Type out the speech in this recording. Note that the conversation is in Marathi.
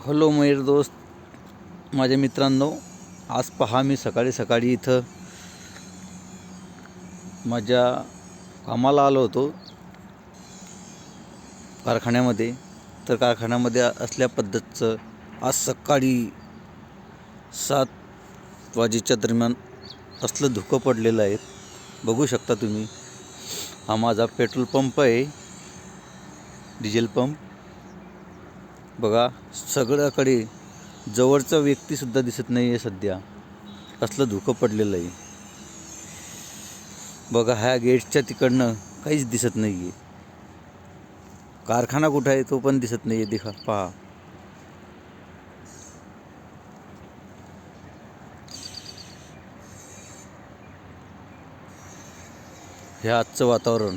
हॅलो मयूर दोस्त, माझ्या मित्रांनो, आज पहा मी सकाळी सकाळी इथं माझ्या कामाला आलो होतो कारखान्यामध्ये. तर कारखान्यामध्ये असल्या पद्धतीचं आज सकाळी 7 वाजेच्या दरम्यान असलं धुकं पडलेलं आहे. बघू शकता तुम्ही. हा माझा पेट्रोल पंप आहे, डिझेल पंप. बघा, सगळ्याकडे जवळचा व्यक्तीसुद्धा दिसत नाही आहे सध्या, असलं धुकं पडलेलं आहे. बघा, ह्या गेटच्या तिकडनं काहीच दिसत नाही आहे. कारखाना कुठं आहे तो पण दिसत नाही आहे. पहा, हे आजचं वातावरण.